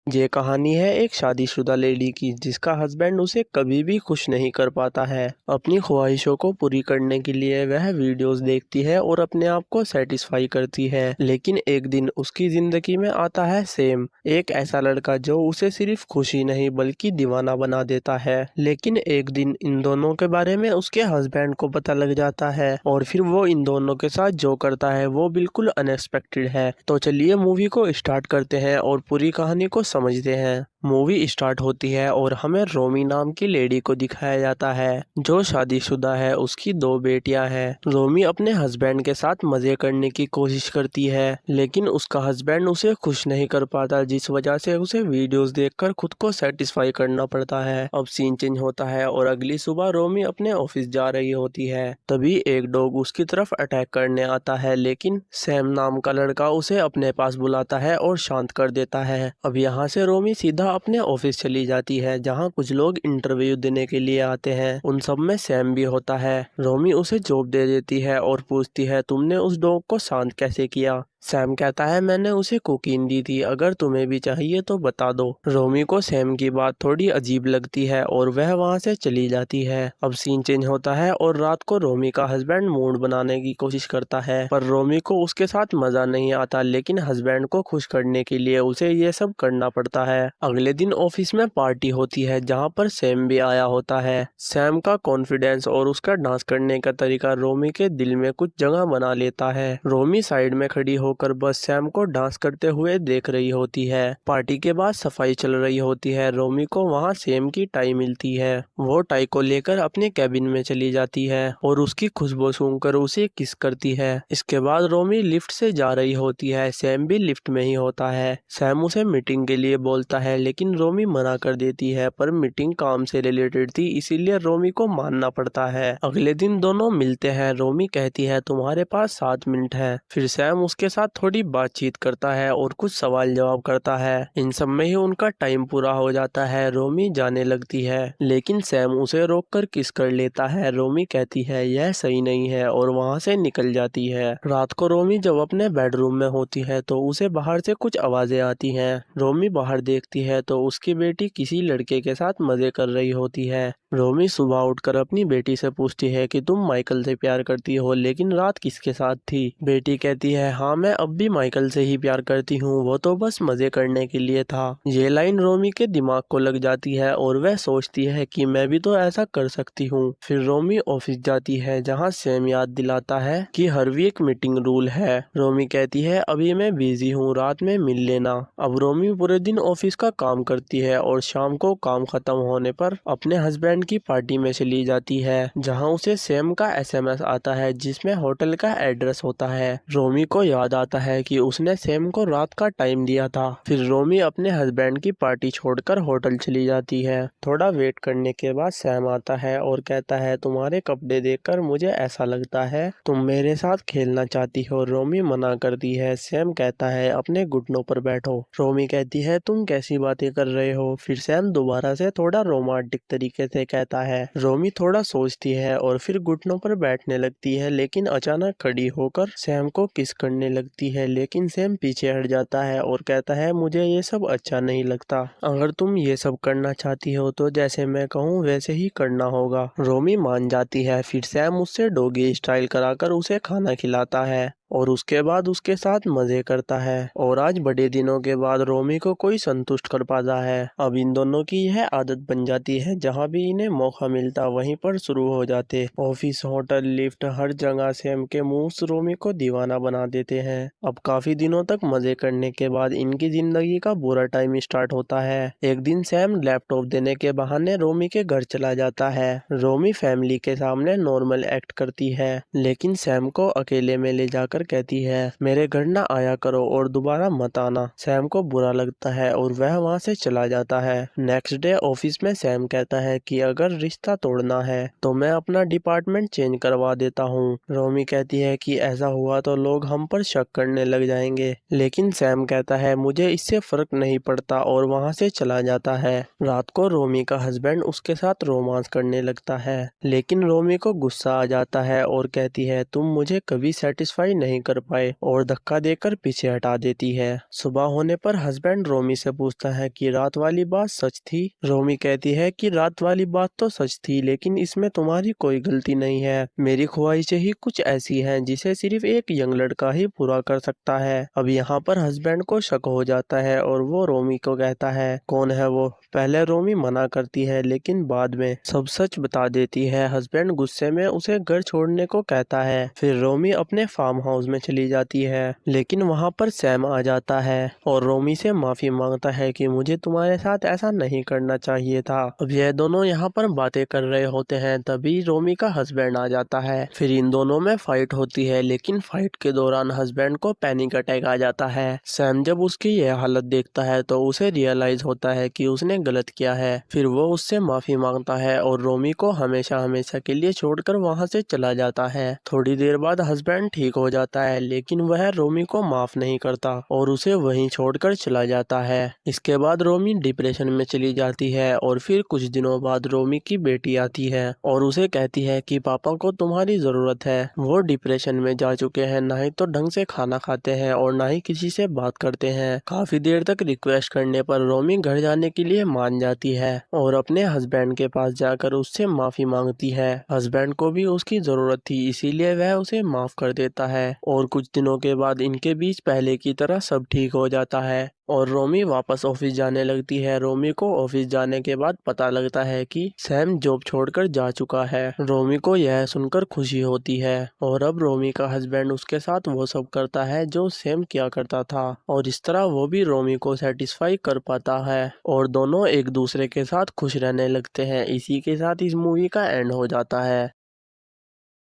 ये कहानी है एक शादीशुदा लेडी की जिसका हस्बैंड उसे कभी भी खुश नहीं कर पाता है। अपनी ख्वाहिशों को पूरी करने के लिए वह वीडियोस देखती है और अपने आप को सेटिस्फाई करती है, लेकिन एक दिन उसकी जिंदगी में आता है सैम, एक ऐसा लड़का जो उसे सिर्फ खुशी नहीं बल्कि दीवाना बना देता है। लेकिन एक दिन इन दोनों के बारे में उसके हस्बैंड को पता लग जाता है और फिर वो इन दोनों के साथ जो करता है वो बिल्कुल अनएक्सपेक्टेड है। तो चलिए मूवी को स्टार्ट करते हैं और पूरी कहानी को समझते हैं। मूवी स्टार्ट होती है और हमें रोमी नाम की लेडी को दिखाया जाता है जो शादीशुदा है। उसकी दो बेटियां हैं। रोमी अपने हस्बैंड के साथ मजे करने की कोशिश करती है, लेकिन उसका हस्बैंड उसे खुश नहीं कर पाता, जिस वजह से उसे वीडियोस देखकर खुद को सेटिस्फाई करना पड़ता है। अब सीन चेंज होता है और अगली सुबह रोमी अपने ऑफिस जा रही होती है। तभी एक डॉग उसकी तरफ अटैक करने आता है, लेकिन सैम नाम का लड़का उसे अपने पास बुलाता है और शांत कर देता है। अब यहाँ से रोमी सीधा अपने ऑफिस चली जाती है जहाँ कुछ लोग इंटरव्यू देने के लिए आते हैं। उन सब में सैम भी होता है। रोमी उसे जॉब दे देती है और पूछती है, तुमने उस डॉग को शांत कैसे किया? सैम कहता है, मैंने उसे कोकीन दी थी, अगर तुम्हें भी चाहिए तो बता दो। रोमी को सैम की बात थोड़ी अजीब लगती है और वह वहां से चली जाती है। अब सीन चेंज होता है और रात को रोमी का हस्बैंड मूड बनाने की कोशिश करता है, पर रोमी को उसके साथ मजा नहीं आता, लेकिन हस्बैंड को खुश करने के लिए उसे ये सब करना पड़ता है। अगले दिन ऑफिस में पार्टी होती है जहाँ पर सैम भी आया होता है। सैम का कॉन्फिडेंस और उसका डांस करने का तरीका रोमी के दिल में कुछ जगह बना लेता है। रोमी साइड में खड़ी होकर बस सैम को डांस करते हुए देख रही होती है। पार्टी के बाद सफाई चल रही होती है। रोमी को वहाँ सैम की टाई मिलती है। वो टाई को लेकर अपने कैबिन में चली जाती है और उसकी खुशबू सूंघकर उसे किस करती है। इसके बाद रोमी लिफ्ट से जा रही होती है। सैम भी लिफ्ट में ही होता है। सैम उसे मीटिंग के लिए बोलता है, लेकिन रोमी मना कर देती है, पर मीटिंग काम से रिलेटेड थी, इसीलिए रोमी को मानना पड़ता है। अगले दिन दोनों मिलते हैं। रोमी कहती है, तुम्हारे पास 7 मिनट है। फिर सैम उसके साथ थोड़ी बातचीत करता है और कुछ सवाल जवाब करता है। इन सब में ही उनका टाइम पूरा हो जाता है। रोमी जाने लगती है, लेकिन सैम उसे रोककर किस कर लेता है। रोमी कहती है, यह सही नहीं है, और वहां से निकल जाती है। रात को रोमी जब अपने बेडरूम में होती है तो उसे बाहर से कुछ आवाजें आती हैं। रोमी बाहर देखती है तो उसकी बेटी किसी लड़के के साथ मजे कर रही होती है। रोमी सुबह उठकर अपनी बेटी से पूछती है कि तुम माइकल से प्यार करती हो, लेकिन रात किसके साथ थी? बेटी कहती है, हाँ मैं अब भी माइकल से ही प्यार करती हूँ, वो तो बस मजे करने के लिए था। ये लाइन रोमी के दिमाग को लग जाती है और वह सोचती है कि मैं भी तो ऐसा कर सकती हूँ। फिर रोमी ऑफिस जाती है जहाँ सैम याद दिलाता है कि हर वीक मीटिंग रूल है। रोमी कहती है, अभी मैं बिजी हूँ, रात में मिल लेना। अब रोमी पूरे दिन ऑफिस का काम करती है और शाम को काम खत्म होने पर अपने हस्बैंड की पार्टी में चली जाती है, जहां उसे सैम का एसएमएस आता है जिसमें होटल का एड्रेस होता है। रोमी को याद आता है कि उसने सैम को रात का टाइम दिया था। फिर रोमी अपने हस्बैंड की पार्टी छोड़कर होटल चली जाती है। थोड़ा वेट करने के बाद सैम आता है और कहता है, तुम्हारे कपड़े देखकर मुझे ऐसा लगता है तुम मेरे साथ खेलना चाहती हो। रोमी मना करती है। सैम कहता है, अपने घुटनों पर बैठो। रोमी कहती है, तुम कैसी बातें कर रहे हो? फिर सैम दोबारा से थोड़ा रोमांटिक तरीके से कहता है। रोमी थोड़ा सोचती है और फिर घुटनों पर बैठने लगती है, लेकिन अचानक खड़ी होकर सैम को किस करने लगती है, लेकिन सैम पीछे हट जाता है और कहता है, मुझे ये सब अच्छा नहीं लगता। अगर तुम ये सब करना चाहती हो तो जैसे मैं कहूँ वैसे ही करना होगा। रोमी मान जाती है। फिर सैम उससे डॉगी स्टाइल कराकर उसे खाना खिलाता है और उसके बाद उसके साथ मजे करता है। और आज बड़े दिनों के बाद रोमी को कोई संतुष्ट कर पाता है। अब इन दोनों की यह आदत बन जाती है, जहाँ भी इन्हें मौका मिलता वहीं पर शुरू हो जाते। ऑफिस, होटल, लिफ्ट, हर जगह सैम के मूव्स रोमी को दीवाना बना देते हैं। अब काफी दिनों तक मजे करने के बाद इनकी जिंदगी का बुरा टाइम स्टार्ट होता है। एक दिन सैम लैपटॉप देने के बहाने रोमी के घर चला जाता है। रोमी फैमिली के सामने नॉर्मल एक्ट करती है, लेकिन सैम को अकेले में ले जाकर कहती है, मेरे घर ना आया करो और दोबारा मत आना। सैम को बुरा लगता है और वह वहां से चला जाता है। नेक्स्ट डे ऑफिस में सैम कहता है कि अगर रिश्ता तोड़ना है तो मैं अपना डिपार्टमेंट चेंज करवा देता हूँ। रोमी कहती है कि ऐसा हुआ तो लोग हम पर शक करने लग जाएंगे, लेकिन सैम कहता है, मुझे इससे फर्क नहीं पड़ता, और वहां से चला जाता है। रात को रोमी का हस्बैंड उसके साथ रोमांस करने लगता है, लेकिन रोमी को गुस्सा आ जाता है और कहती है, तुम मुझे कभी सेटिस्फाई नहीं नहीं कर पाए और धक्का देकर पीछे हटा देती है। सुबह होने पर हस्बैंड रोमी से पूछता है कि रात वाली बात सच थी। रोमी कहती है कि रात वाली बात तो सच थी, लेकिन इसमें तुम्हारी कोई गलती नहीं है। मेरी ख्वाहिशें ही कुछ ऐसी हैं जिसे सिर्फ एक यंग लड़का ही पूरा कर सकता है। अब यहाँ पर हस्बैंड को शक हो जाता है और वो रोमी को कहता है कौन है वो। पहले रोमी मना करती है, लेकिन बाद में सब सच बता देती है। हस्बैंड गुस्से में उसे घर छोड़ने को कहता है। फिर रोमी अपने फार्म हाउस में चली जाती है, लेकिन वहाँ पर सैम आ जाता है और रोमी से माफी मांगता है कि मुझे तुम्हारे साथ ऐसा नहीं करना चाहिए था। अब यह दोनों यहाँ पर बातें कर रहे होते हैं, तभी रोमी का हस्बैंड आ जाता है। फिर इन दोनों में फाइट होती है, लेकिन फाइट के दौरान हस्बैंड को पैनिक अटैक आ जाता है। सैम जब उसकी यह हालत देखता है तो उसे रियलाइज होता है कि उसने गलत किया है। फिर वो उससे माफी मांगता है और रोमी को हमेशा हमेशा के लिए छोड़कर वहाँ से चला जाता है। थोड़ी देर बाद हस्बैंड ठीक हो जाता है, लेकिन वह रोमी को माफ नहीं करता और उसे वहीं छोड़कर चला जाता है। इसके बाद रोमी डिप्रेशन में चली जाती है और फिर कुछ दिनों बाद रोमी की बेटी आती है और उसे कहती है कि पापा को तुम्हारी जरूरत है। वो डिप्रेशन में जा चुके हैं, ना ही तो ढंग से खाना खाते हैं और ना ही किसी से बात करते हैं। काफी देर तक रिक्वेस्ट करने पर रोमी घर जाने के लिए मान जाती है और अपने हस्बैंड के पास जाकर उससे माफी मांगती है। हस्बैंड को भी उसकी जरूरत थी, इसीलिए वह उसे माफ कर देता है और कुछ दिनों के बाद इनके बीच पहले की तरह सब ठीक हो जाता है और रोमी वापस ऑफिस जाने लगती है। रोमी को ऑफिस जाने के बाद पता लगता है कि सैम जॉब छोड़कर जा चुका है। रोमी को यह सुनकर खुशी होती है और अब रोमी का हस्बैंड उसके साथ वो सब करता है जो सैम किया करता था और इस तरह वो भी रोमी को सेटिस्फाई कर पाता है और दोनों एक दूसरे के साथ खुश रहने लगते हैं। इसी के साथ इस मूवी का एंड हो जाता है।